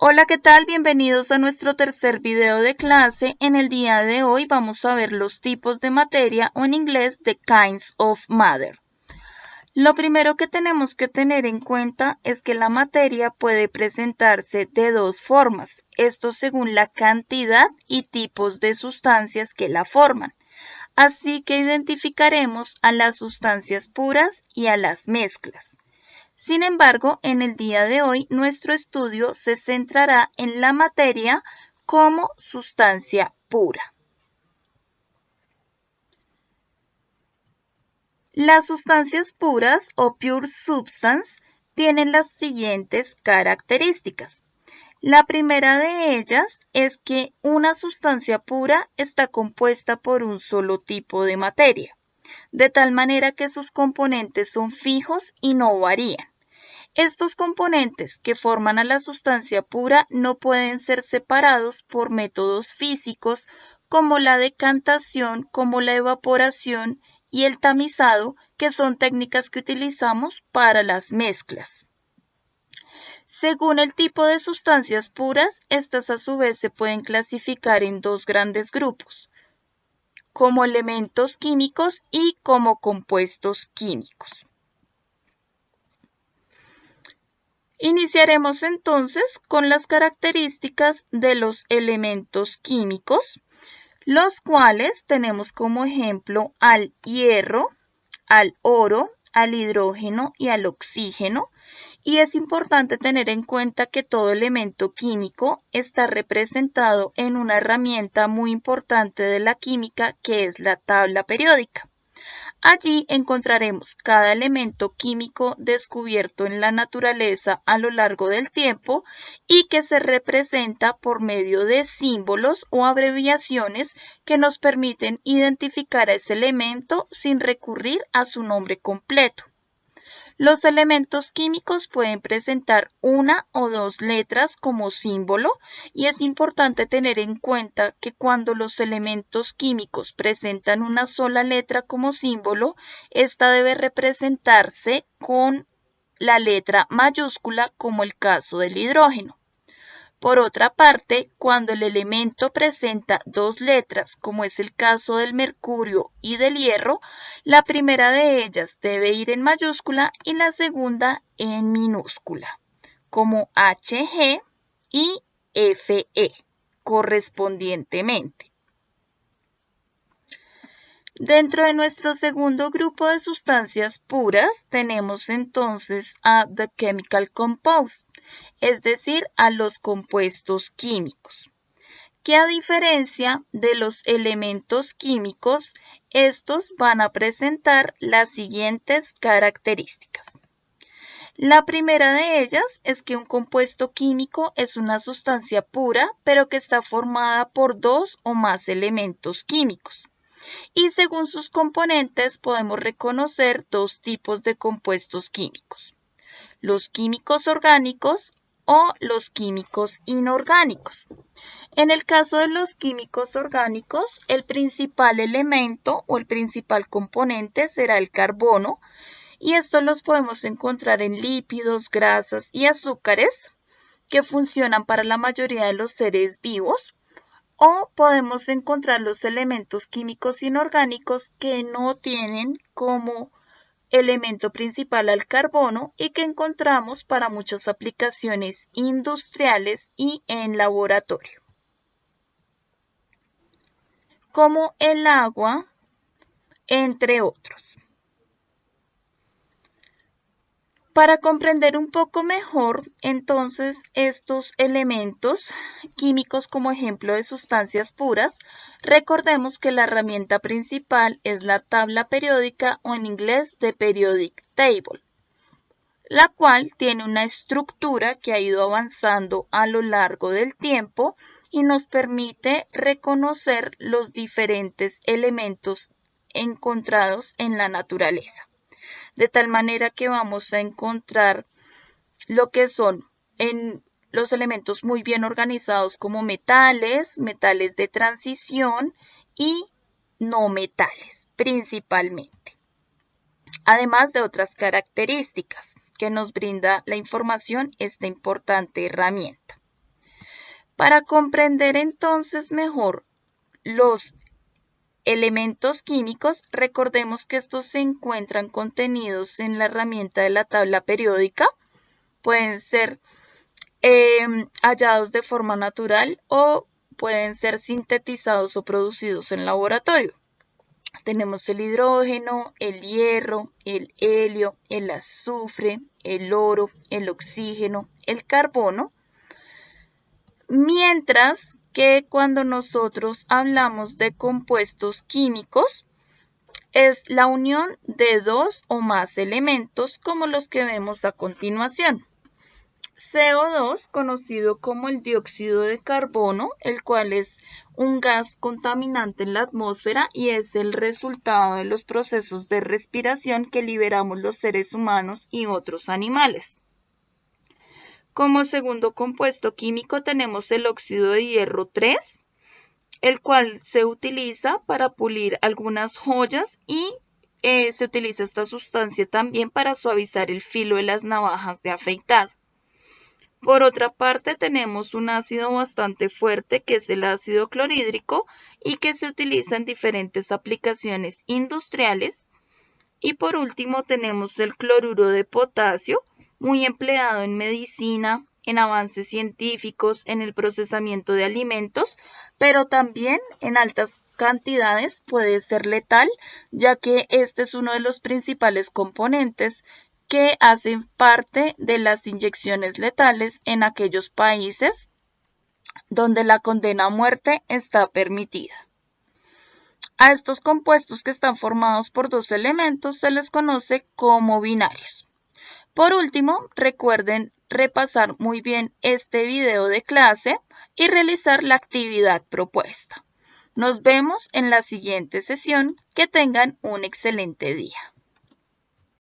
Hola, ¿qué tal? Bienvenidos a nuestro tercer video de clase. En el día de hoy vamos a ver los tipos de materia o en inglés the kinds of matter. Lo primero que tenemos que tener en cuenta es que la materia puede presentarse de dos formas, esto según la cantidad y tipos de sustancias que la forman. Así que identificaremos a las sustancias puras y a las mezclas. Sin embargo, en el día de hoy nuestro estudio se centrará en la materia como sustancia pura. Las sustancias puras o pure substance tienen las siguientes características. La primera de ellas es que una sustancia pura está compuesta por un solo tipo de materia, de tal manera que sus componentes son fijos y no varían. Estos componentes que forman a la sustancia pura no pueden ser separados por métodos físicos como la decantación, como la evaporación y el tamizado, que son técnicas que utilizamos para las mezclas. Según el tipo de sustancias puras, estas a su vez se pueden clasificar en dos grandes grupos, como elementos químicos y como compuestos químicos. Iniciaremos entonces con las características de los elementos químicos, los cuales tenemos como ejemplo al hierro, al oro, al hidrógeno y al oxígeno. Y es importante tener en cuenta que todo elemento químico está representado en una herramienta muy importante de la química, que es la tabla periódica. Allí encontraremos cada elemento químico descubierto en la naturaleza a lo largo del tiempo y que se representa por medio de símbolos o abreviaciones que nos permiten identificar a ese elemento sin recurrir a su nombre completo. Los elementos químicos pueden presentar una o dos letras como símbolo y es importante tener en cuenta que cuando los elementos químicos presentan una sola letra como símbolo, esta debe representarse con la letra mayúscula como el caso del hidrógeno. Por otra parte, cuando el elemento presenta dos letras, como es el caso del mercurio y del hierro, la primera de ellas debe ir en mayúscula y la segunda en minúscula, como Hg y Fe correspondientemente. Dentro de nuestro segundo grupo de sustancias puras tenemos entonces a the chemical compounds, es decir, a los compuestos químicos, que a diferencia de los elementos químicos, estos van a presentar las siguientes características. La primera de ellas es que un compuesto químico es una sustancia pura, pero que está formada por dos o más elementos químicos. Y según sus componentes podemos reconocer dos tipos de compuestos químicos: los químicos orgánicos o los químicos inorgánicos. En el caso de los químicos orgánicos, el principal elemento o el principal componente será el carbono, y estos los podemos encontrar en lípidos, grasas y azúcares que funcionan para la mayoría de los seres vivos. O podemos encontrar los elementos químicos inorgánicos que no tienen como elemento principal al carbono y que encontramos para muchas aplicaciones industriales y en laboratorio, como el agua, entre otros. Para comprender un poco mejor, entonces, estos elementos químicos como ejemplo de sustancias puras, recordemos que la herramienta principal es la tabla periódica o en inglés the periodic table, la cual tiene una estructura que ha ido avanzando a lo largo del tiempo y nos permite reconocer los diferentes elementos encontrados en la naturaleza. De tal manera que vamos a encontrar lo que son en los elementos muy bien organizados como metales, metales de transición y no metales principalmente, además de otras características que nos brinda la información esta importante herramienta. Para comprender entonces mejor los elementos químicos, recordemos que estos se encuentran contenidos en la herramienta de la tabla periódica. Pueden ser hallados de forma natural o pueden ser sintetizados o producidos en laboratorio. Tenemos el hidrógeno, el hierro, el helio, el azufre, el oro, el oxígeno, el carbono. Mientras que cuando nosotros hablamos de compuestos químicos, es la unión de dos o más elementos como los que vemos a continuación. CO2, conocido como el dióxido de carbono, el cual es un gas contaminante en la atmósfera y es el resultado de los procesos de respiración que liberamos los seres humanos y otros animales. Como segundo compuesto químico tenemos el óxido de hierro 3, el cual se utiliza para pulir algunas joyas y se utiliza esta sustancia también para suavizar el filo de las navajas de afeitar. Por otra parte, tenemos un ácido bastante fuerte que es el ácido clorhídrico y que se utiliza en diferentes aplicaciones industriales. Y por último, tenemos el cloruro de potasio, muy empleado en medicina, en avances científicos, en el procesamiento de alimentos, pero también en altas cantidades puede ser letal, ya que este es uno de los principales componentes que hacen parte de las inyecciones letales en aquellos países donde la condena a muerte está permitida. A estos compuestos que están formados por dos elementos se les conoce como binarios. Por último, recuerden repasar muy bien este video de clase y realizar la actividad propuesta. Nos vemos en la siguiente sesión. Que tengan un excelente día.